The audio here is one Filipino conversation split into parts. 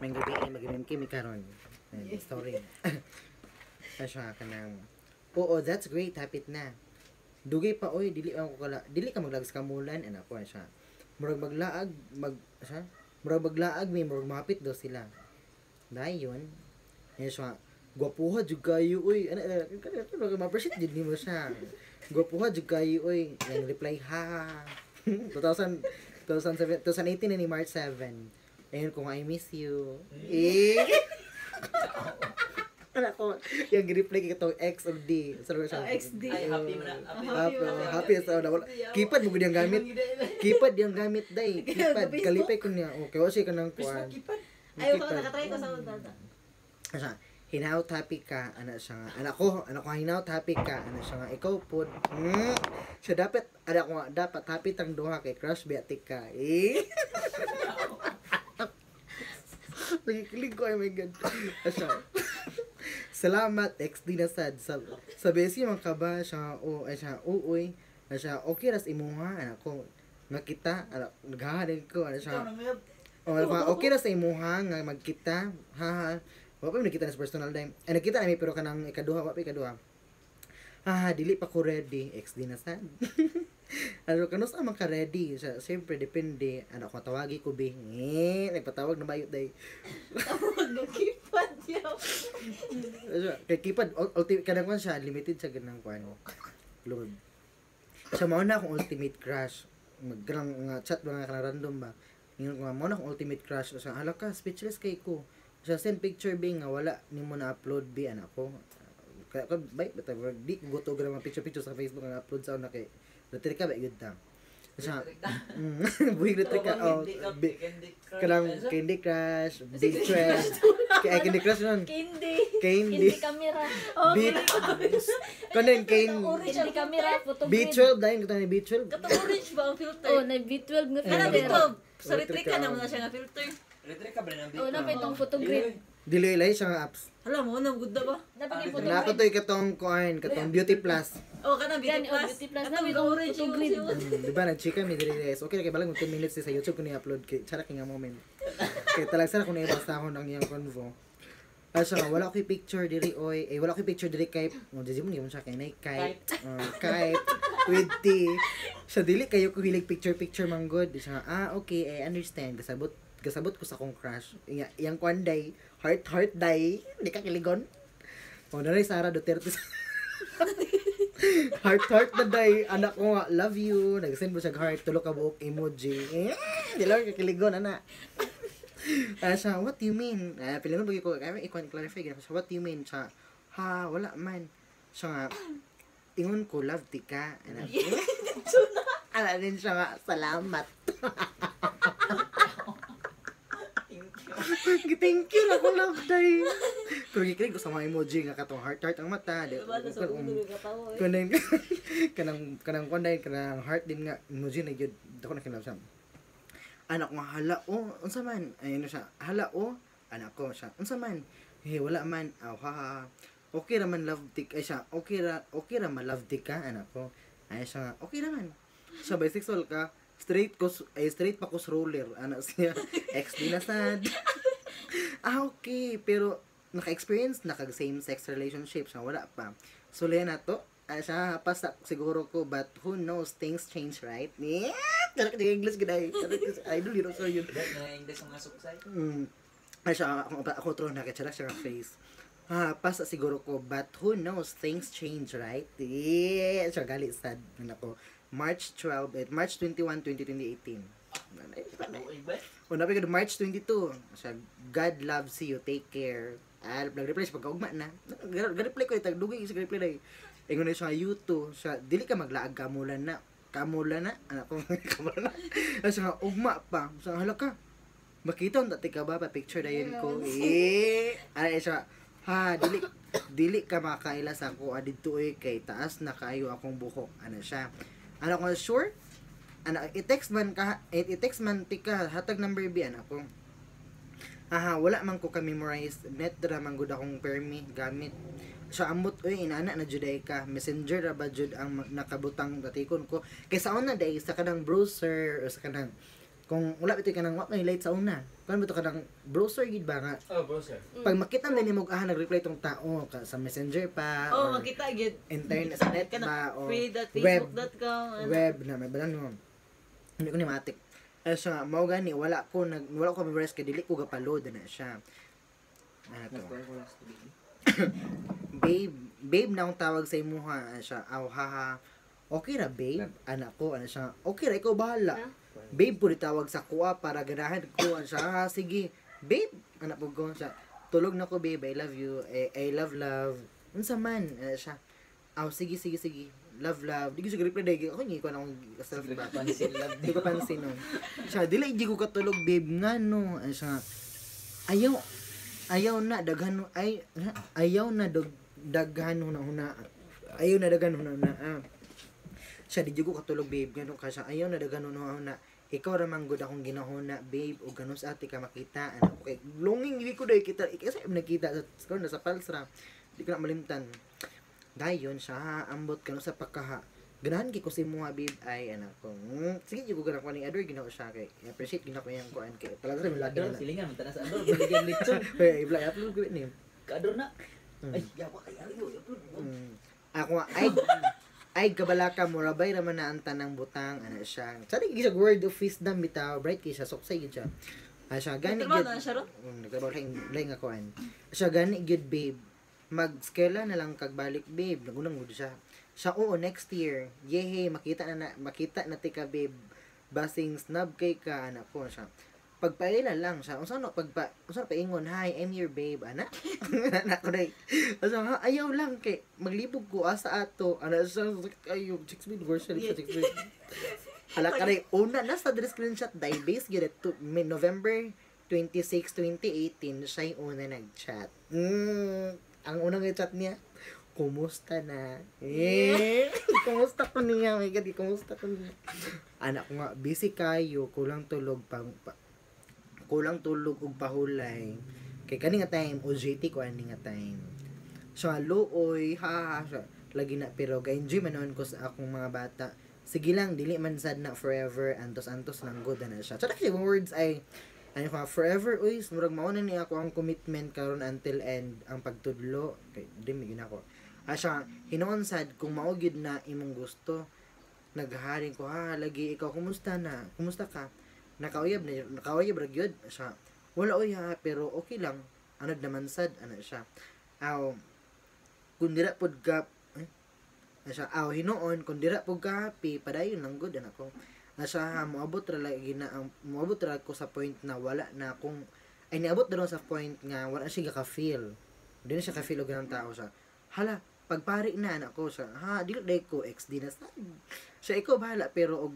may gabi ay mag-inom kimi karon. Story. Asya kanang oo, that's great, hapit na. Dugay pa oy, dili ka maglags kamulan ana ko siya. Murag maglaag siya. Murag maglaag may murag mapit do sila. Dayon. Siya. Gwapuha jud kayo oy. Ana ma-appreciate jud nimo siya. Gwapuha jud kayo oy. Yang reply ha. 2018 na ni March 7. Ayun kung I miss you. Ano ko, yung reply ko X of D. XD. Ay, happy mo na. Happy sa wala. Kipad mo gud yung gamit. Kipad yung gamit day. Kipad kalipay ko niya. Okay, o siya kanang kuan. Ayaw ka nakatry ko sa data. Asa, hinaut happy ka ana siya nga. Anak ko hinaut happy ka ana siya nga. Ikaw pod. Siya dapat happy tang duha kay crush biatik ka. Nakikilig ko, oh my God. Asa. Salamat, XD na sad. Sa besi man ka ba siya, uy, siya, okay ras imuha, anak ko, nakita, naghahalin ko, siya, okay ras imuha, nga magkita, haha, wapa mo nakita na sa personal time, nakita na pero kanang ikaduha, dili pa ko ready, XD na sad. Ano kanus man ka ready siya, siyempre depende anak ko tawagi ko be nagpatawag na bayot day Tawag ng kipad yaw. kay kipad ultimate kanang kwan siya limited sa ganang kwan Lord siya mao na akong ultimate crush maggrang chat mga kana random ba ingon ko mao na akong ultimate crush siya hala ka speechless kay ko siya send picture be nga wala nimo na upload be anak ko kaya ko bay di ko to gra mga picture sa Facebook nga upload sa una kay Retrika ba yun ta? Siya, buhig retrika, kanang Candy Crush, Big Trash, Candy Crush nun. Candy camera. Beat, kanin Candy camera, photo grid. B12, dahil kita ni B12. Katong orange ba ang filter? Oh, na B12 nga Ano filter. B12? Sa retrika naman na siya nga filter. Retrika ba rin ang Oh, na pa itong photo grid. Dilay siya nga apps. Hala mo, nagod na ba? Dapat yung photo Nako grid. to katong coin, katong Beauty Plus. Oh, kanang Yan, beauty oh, plus. beauty plus. Katong Nabi itong orange photo yung grid. Di ba nag-chika mi diri guys. Okay, kay balang 10 minutes sa YouTube ko ni upload kay chara kay nga moment. Kay talag sara ko na ibasta ko nang iyang convo. Asa nga wala ko picture diri oy. Wala ko picture diri kay mo di mo siya kay nay kite. Kite with T. Sa dili kayo ko hilig picture man good. Siya okay, I understand. Kasabot ko sa akong crush. Iyang kwanday, heart day, di ka kiligon. O na rin Sara Duterte. heart na day, anak ko nga, love you. Nag-send mo siya heart, tulo ka buok emoji. Di lang kakiligon, anak. Siya, what do you mean? Pilihan mo ko, kaya i-clarify. What do you mean? Siya, wala man. Siya nga, ingon ko, love di ka. Anak din siya nga, salamat. Thank you na ko love day. Pero gikilig ko sa mga emoji nga katong heart ang mata. Kanang heart din nga emoji na gyud dako na kinlove siya. Anak ko hala unsa man ayun siya. Hala anak ko siya. Unsa man? Wala man. Okay ra man love tik ay siya. Okay ra man love tik ka anak ko. Ay siya. Okay ra man. Siya bisexual ka. Straight pa ko roller anak siya. Ex din na sad. Okay, pero naka-experience same sex relationship siya wala pa. So liyan na to. Siya pasta siguro ko but who knows things change right? Pero kaya English gid idol yun so yun. English ang asuksay. Siya ako tro na kaya siya face. Pasta siguro ko but who knows things change right? Siya galit sad nako. March 21, 2018. Nabi ko March 22. Siya, God loves you, take care. Nag-reply siya pagkaugma na. Nag-reply ko, dugay siya reply na. Ingon na siya, you too. Siya, dili ka maglaag kamulan na. Anak ko, kamulan na. Siya nga, ugma pa. Siya, hala ka. Makita ang dati ka ba, pa-picture na yun ko. Siya, dili ka makaila sa ako, adito kay taas na kayo akong buhok. Siya. Ano ko, sure? I-text man tika hatag number B anak ko. Wala man ko ka-memorize net ra man gud akong permi gamit. Sa ambot inana na juday ka. Messenger ra ba jud ang nakabutang datikon ko. Kaysa una day sa kanang browser o sa kanang kung wala bitoy ka nang wa kay late sa una kan bito ka nang browser gid ba nga Oh, bro, sir. pag makita na nimo nag-reply tong tao ka sa messenger pa Oh, or makita gid. internet sa net Ka ba na o free.facebook.com. web na may balan mo hindi ko ni matik siya mao gani wala ko memorize kay dili ko gapaload na siya ano to babe na akong tawag sa imo ha siya aw haha okay ra babe anak ko ano siya okay ra ikaw bahala babe po tawag sa kuha para ganahan ko ano siya sige babe anak po ko siya tulog na ko babe I love you I love unsa man ano siya aw sige love di ko siya reply dahil ako hindi ko na akong self ba di ko pansin no siya dili di ko katulog babe nga no ano siya ayaw na daghan ayaw na daghan huna siya di ko katulog babe gano ka siya ayaw na daghan huna ikaw ra man gud akong ginahuna babe ug ganos ate ka makita ano okay longing di ko dai kita kasi nakita sa sa palsra di ko na malimtan dayon siya ambot kano sa pagkaha ganahan gi ko si mo babe ay ano ko sige di ko ganang kaning ador ginao siya kay appreciate gina ko yang kuan kay talaga sa lagi Ador, na silingan, minta na sa ador. Baligyan litson. hey ibla upload ko ni Ka-ador na. Ay, yawa kay Ariyo. ako nga, ay kabalaka mo rabay raman na ang tanang butang ano siya sari gisa word of wisdom bitaw bright kay siya suksay gid siya siya gani Nagtrabaho gid na siya ron? nagtrabaho lang nga kuan siya gani gid babe mag-skela na lang kag balik babe nagunang gud siya oo next year yehe makita na tika babe basing snub kay ka anak ko siya pagpaila lang siya unsa no paingon hi I'm your babe ana anak ko dai asa ayaw lang kay maglibog ko asa ato ana siya ayo 6 minutes version 6 minutes hala ka dai una na sa screenshot dai base gyud to November 26, 2018 siya yung una nag-chat ang unang chat niya kumusta na? Kumusta ko niya? My God, kumusta ko niya? Anak ko nga, busy kayo, kulang tulog ug pahulay. Kay kani nga time, OJT ko ani nga time. So, luoy, ha, lagi na, pero ga-enjoy man ko sa akong mga bata. Sige lang, dili man sad na forever, antos lang good na siya. So, actually, words ay, ano ko, forever, uy, murag mauna ni ako ang commitment karon until end, ang pagtudlo, kay, dimigin ako. Asya, hinoon sad, kung maugid na imong gusto, naghaharing ko, lagi, ikaw, kumusta ka? Nakauyab ra gyud siya. Wala oy ha, pero okay lang. Ano naman sad, ano siya. Kung dira pod ka, siya, hinoon, kung dira pod ka happy, padayon lang good, anak ko. Nasa moabot ra ko sa point na wala na akong niabot na sa point nga wala siya ka-feel. Di na siya ka-feel og ganang tao siya. Hala, pagpari na anak ko siya. Dili dai ko XD na sa. Siya ikaw bahala pero og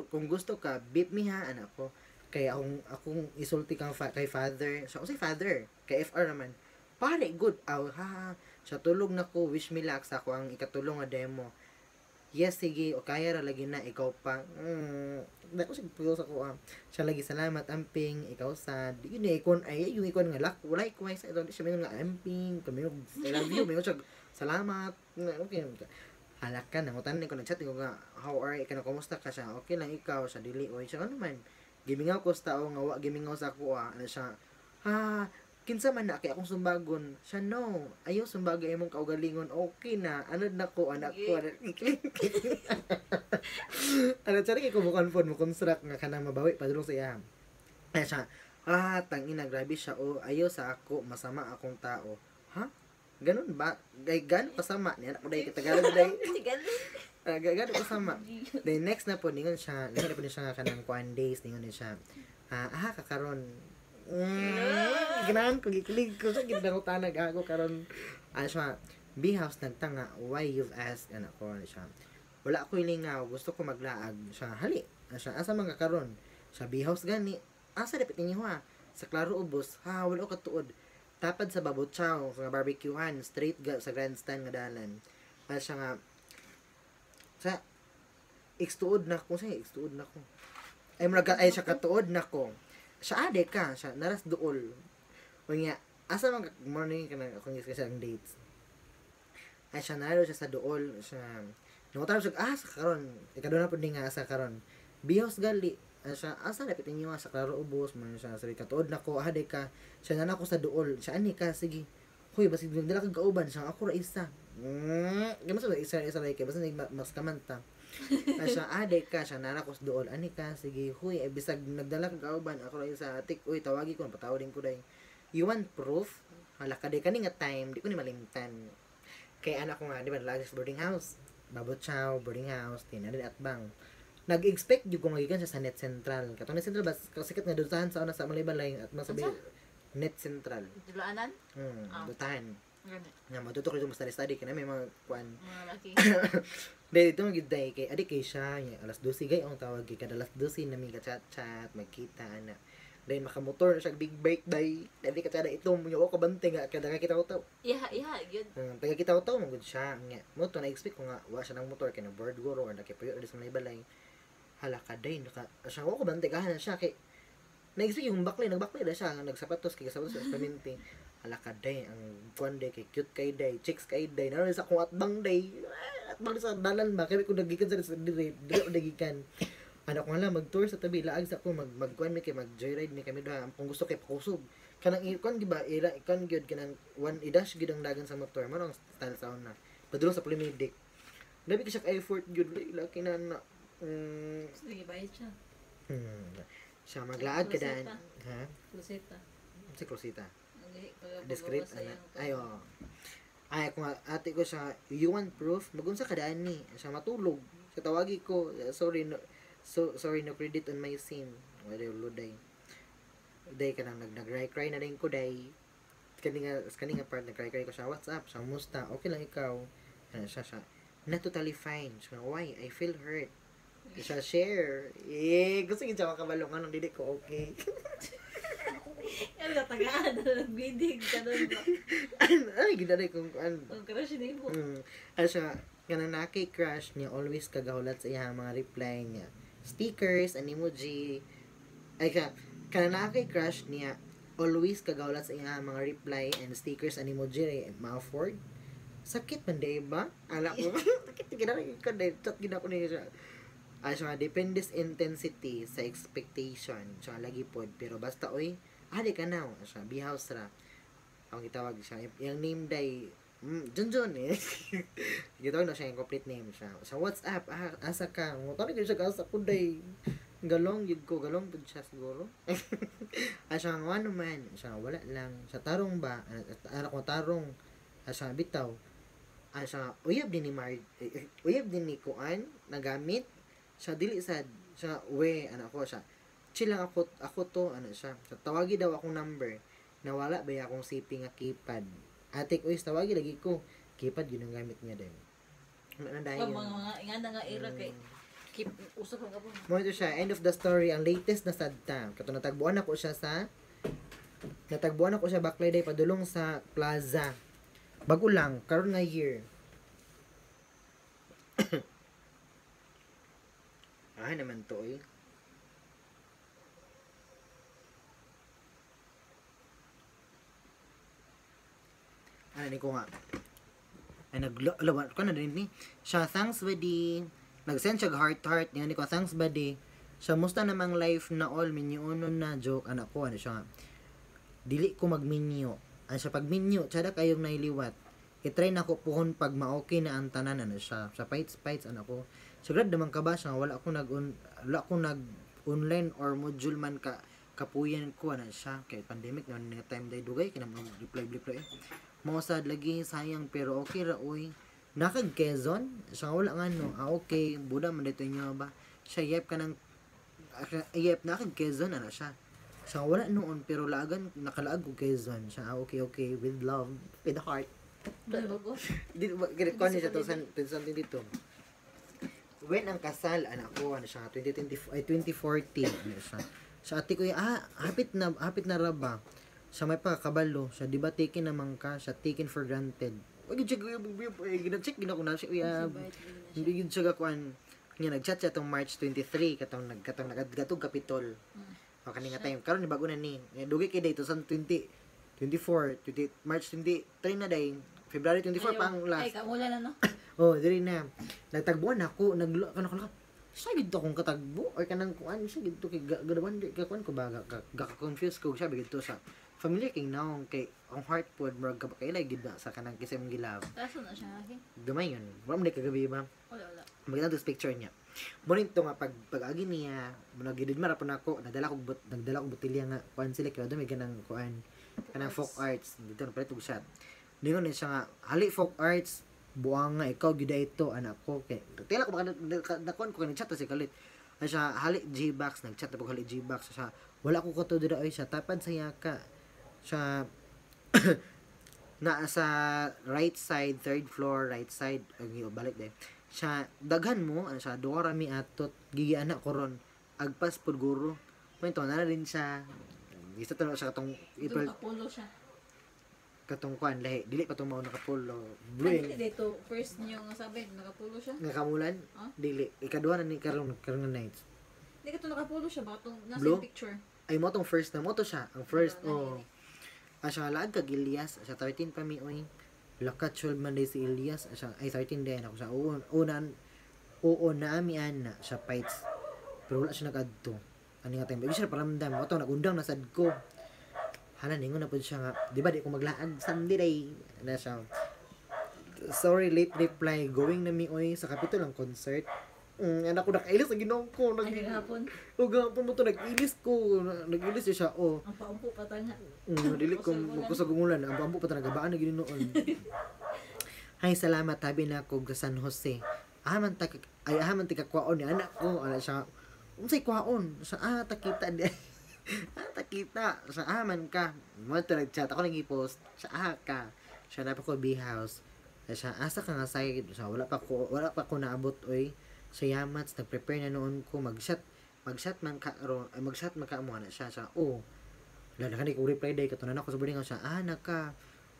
kung gusto ka, beep me ha anak ko. Kaya akong isulti kang kay father. Siya usay father, kay FR naman. Pare good. Siya tulog na ko, wish me luck sa ako ang ikatulong nga demo. Yes, sige, o kaya ra lagi na, ikaw pa. Dako siya pagkaw sa ko. Siya lagi, salamat, amping, ikaw sad. Yun yung ikon nga lak, wala ko sa ito, siya may nga amping, kami I love you, may siya, salamat, okay. Halak ka, nangutan ko, nag-chat ko nga, how are you, kumusta ka siya, okay lang ikaw, siya dili, o siya, ano man, gimingaw ko sa tao, nga, gimingaw sa ako, ano siya, kinsa man na kay akong sumbagon siya no ayaw sumbagay imong kaugalingon okay na ano na ko anak ko ano tsari ko mo confirm mo construct nga kanang mabawi padulong sa iya ay siya tangina grabe siya ayaw sa ako masama akong tao ganun ba gano kasama niya ako dai Tagalog dai gano kasama then next na po ningon siya nga kanang 1 days ningon siya kakaron ganahan ko gikilig ko sa gidang tanag ako karon siya B-house nagtanga why you've asked anak ko siya wala ko ilingaw gusto ko maglaag siya hali siya asa man ka karon sa B-house gani asa dapat ninyo sa Claro Ubos wala ko katuod tapad sa Babotchaw sa barbecuehan straight sa grandstand nga dalan siya nga sa extuod na ko ay siya katuod na ko siya ade ka siya naras duol unya asa man morning kana akong isa ang dates ay siya naro siya sa duol siya nutar siya sa karon ikaduna pud nga sa karon bihos gali siya asa dapat inyo sa klaro ubos man siya sa katuod nako day ka siya na ako sa duol siya ani ka sige huy basig dala kag kauban siya ako ra isa gamay sa isa ra kay basta mas kamanta siya day ka siya na ako sa duol ani ka sige huy bisag nagdala kag kauban ako ra isa tik uy tawagi ko patawodin ko day you want proof hala ka day kani nga time di ko ni malimtan kay anak ko nga di ba lagi sa boarding house Babot Chow, boarding house, tinadin at bang. Nag-expect yung kung magikan siya sa Net Central. Katong Net Central, sikat nga dutahan sa una sa Malay-Balay at masabi, Net Central. Dulaanan? Dutahan. Gani. Nga, matutok rin mo study ka na may mga kwan. Mga laki. Dahil ito magiday kay, adik kay siya, alas 12 gay, ang tawag kay, kada alas 12 na may ka-chat-chat, magkita, anak. Dahil makamotor na siya, big bike day. Dahil ka ito, mo ko bante nga, kada kakita ko tao. Iha, yun. Taga kita ko tao, magod siya. Nga, mo to, na-expect ko nga, wa siya ng motor, kaya na board guro, or nakipayo, or sa balay. Hala ka day, siya ko bante, kahanan siya, kay, na-expect yung nagbaklay na siya, nagsapatos, kay sapatos, sa paminti. Hala ka day, ang kuwan day, kay cute kay day, chicks kay day, naroon sa kung atbang day, atbang sa dalan ba, kaya kung nagikan sa dire nagikan. Ano ko nga lang, mag-tour sa tabi, laag sa ko, mag-kuan mi kay, mag-joyride mi kami doon, kung gusto kay pakusog. Kanang ikon, di ba, ikon gyud kanang one i-dash gyud ang dagan sa motor, mo ang style sound na. Padulong sa Pulimedic. Labi ka siya effort gyud, laki na na. Sige, bayad siya. Siya maglaag ka dan. Rosetta. Ha? Rosetta. Si Crosita. Pagawa Discreet, sa ana. iyang- Ay, oo. Ay, kung ate ko siya, you want proof? Magunsa ka daan ni. Siya matulog. Siya tawagi ko, sorry, no credit on my SIM. Wala yung luday. Day ka nang nag-cry na rin ko, day. Kani nga part, nag-cry ko siya, what's up? Siya, musta? Okay lang ikaw. Ano siya, not totally fine. Siya, why? I feel hurt. Siya, share. Gusto yun siya makabalong anong didi ko, okay. Ano ka, tagaan na nag-bleeding ka doon ba? Ay, ginanay kung ano. Ang crush ni mo. Ano siya, kanang naki-crush niya, always kagahulat sa iya mga reply niya. Stickers, an emoji. Ay ka, kanang naki-crush niya, always kagahulat sa iya mga reply and stickers, an emoji, ma-afford. Sakit man, diba? Alam ko, sakit ginanay ko, chat gina ko niya siya. Ay siya, depende sa intensity, sa expectation. Siya, lagi pod. Pero basta, oy, di ka na. Siya, B-house ra. Ang gitawag siya. Yung name day, Junjun eh. Gitawag na siya yung complete name siya. Sa WhatsApp, asa ka. Tawag ko siya, asa ko day. Galong, yun ko. Galong po siya siguro. Siya, ano man. Siya, wala lang. Sa tarong ba? Anak ko tarong. Siya, bitaw. Siya, uyab din ni uyab din ni Kuan, nagamit. Siya, dili sad. Siya, anak ko siya. Chill lang ako to, ano siya. So, tawagi daw akong number. Nawala ba akong CP nga keypad. Ate ko, tawagi lagi ko. Keypad, yun ang gamit niya din. Ano dahil yun? Mga ingana nga era kay keep usap ang kapon. Mo ito siya, end of the story, ang latest na sadta. Kato natagbuan ako siya Backlay Day, padulong sa plaza. Bago lang, karon nga year. Naman to eh. Ano ko nga. Ay naglawan ko na din ni. Siya thanks buddy. Nag-send siya heart ni ko thanks buddy. Siya musta namang life na all minyo na joke anak ko ano siya. Dili ko magminyo. Ano siya pag minyo, tsada kayong nailiwat. I-try na ko puhon pag ma-okay na ang tanan ano siya. Sa fights ano ko. Sigurad naman ka ba siya wala ako nag online or module man kapuyan ko ano siya kay pandemic na time day dugay kinam reply mo sad lagi sayang pero okay ra oy nakag Quezon siya wala nga no okay buda man dito niyo ba siya yep nakag Quezon ano siya wala noon pero lagan nakalaag ko Quezon siya okay with love with heart dito ko niya to something dito when ang kasal anak ko ano siya 2040 ano siya sa ate ko hapit na raba siya may pagkabalo siya di ba taken naman ka siya taken for granted wag yun siya gina-check gina ko na siya hindi yun siya kakuan nga nag-chat siya tong March 23 katong nagadgatog kapitol o kaninga time karon ni bago na ni dugay kay day 2024 March 23 na day February 24 pang last ay kamula na no oh diri na nagtagbuan ako siya gito kung katagbo or kanang kuan siya gito kay gadawan di ka kuan ko ba ga confuse ko siya gito sa familiar kay naong kay ang heart pod murag ka kailay gid na sa kanang kisay mong gilab Kaso na siya lagi. gamay yun wala mo di kagabi ba Wala. maganda to picture niya mo to nga pag-agi niya nagidid mara pa nako nagdala kog botilya nga kuan sila kay do may ganang kuan kanang folk arts dito na pala shot ningon ni siya nga hali folk arts buang nga ikaw gid ito anak ko kay tila ko nakuan ko kanang chat si kalit ay siya hali G-Box nag-chat na pag hali G-Box siya wala ko kato dira ay siya tapad sa yaka siya na sa right side third floor right side ay balik de siya daghan mo ano siya duha rami atot gigi anak ko ron agpas pud guro punto na rin siya isa to siya katong Ito nakapulo siya. katong kuan lahi dili pa to mao nakapulo Ano blue dito, first niyo nga sabi, nakapulo siya. nga kamulan Ah? dili ikaduha na ni karon na nights Hindi ka ito nakapulo siya, baka itong nasa Blue? yung picture. ay mo tong first na mo to siya ang first Ano, siya laag kag Elias siya 13 pa mi oy lakat 12 man day si Elias siya ay 13 din ako siya oo na mi ana siya fights pero wala siya nagadto ani nga time siya paramdam mo to nagundang nasad ko hala ningon na pud siya nga di ba di ko maglaag Sunday day na siya sorry late reply going na mi oy sa Capitol ang concert anak ko nakailis sa Ginoo ko Ay, hapon. gagapon mo to nag-ilis ko nag-ilis siya Ang paumpo pa tayo nga. dili ko magkusag umulan ang bambu pa talaga baan na gini noon hay salamat tabi na ko sa San Jose aman ta kwaon ni anak ko ala siya unsay kwaon sa takita di takita sa aman ka mo to nag-chat ako nang i-post sa ka siya na pa ko B-house siya asa ka nga say siya wala pa ko naabot oy sa Yamats nag-prepare na noon ko mag-shot man ka mag-shot man ka mo na siya lala ka ko reply day katunan ako sa boarding house siya naka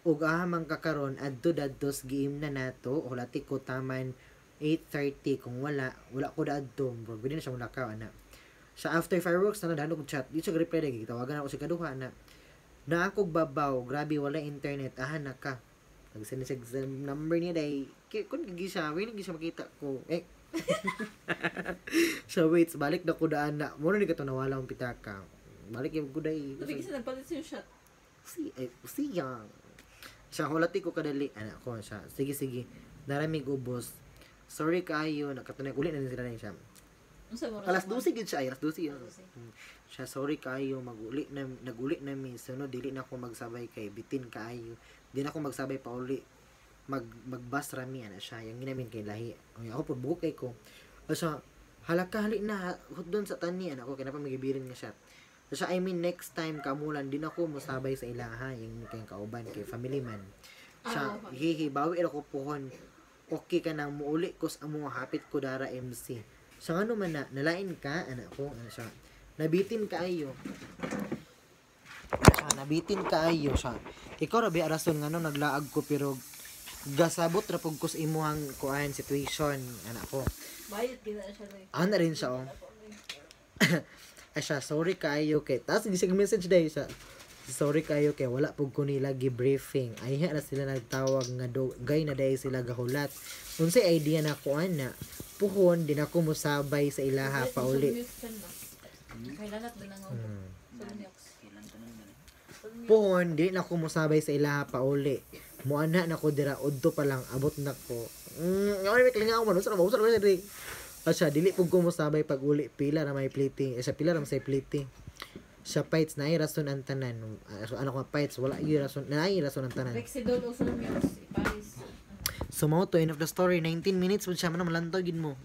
ug ahamang ka karon adto dadtos giim na nato hulati ko taman 8:30 kung wala ko daadto bro gudi na siya muna ka ana sa after fireworks na nadano ko chat di siya reply day gitawagan ako si kaduha na ako babaw grabe wala internet naka nag-send siya number niya day kun gigi siya wala gigi siya makita ko so wait balik na ko daan na mo ni kato nawala ang pitaka balik yung guday Sabi kasi nagpalit siya yung shot. siya hulati ko kadali anak ko siya sige daramig ubos sorry kayo nakatunay uli na din sila na siya Ano sa oras? alas 12 gid siya alas 12 yun Alas 12. siya sorry kayo naguli na mi no dili na ako magsabay kay bitin kaayo di na ako magsabay pa uli magbas rami ana siya yung ginamin kay lahi ay ako pud bukay ko asa halaka hali na hudon sa tani ana ko kay pa magibirin nga siya asa I mean next time kamulan din ako musabay sa ilaha yung kay kauban kay family man siya hihi bawi ko puhon okay ka nang muuli ko sa amo hapit ko dara MC sa ano man na nalain ka anak ko ano siya nabitin kaayo siya ikaw rabi arason ngano naglaag ko pero gasabot ra pug ko sa imuhang kuan situation anak ko Bayad kita na siya rin. ana rin siya ay siya sorry kaayo kay tas gisig message day siya sorry kayo kay wala pug ko nila gi-briefing ay na sila nagtawag nga gay na day sila gahulat unsay idea na ko ana puhon din ako musabay sa ilaha pa uli Kailanat din ang puhon di na ako musabay sa ilaha pa uli muana na ko dira udto pa lang abot na ko may klinga ako man usara ko diri asya dili pug ko musabay pag uli pila ra may plating sa pila ra may plating sa fights na ay rason ang tanan ano ko fights wala ay rason ang tanan Rexidol o Sulmios, Paris. so mo to end of the story 19 minutes pud siya man malantog gid mo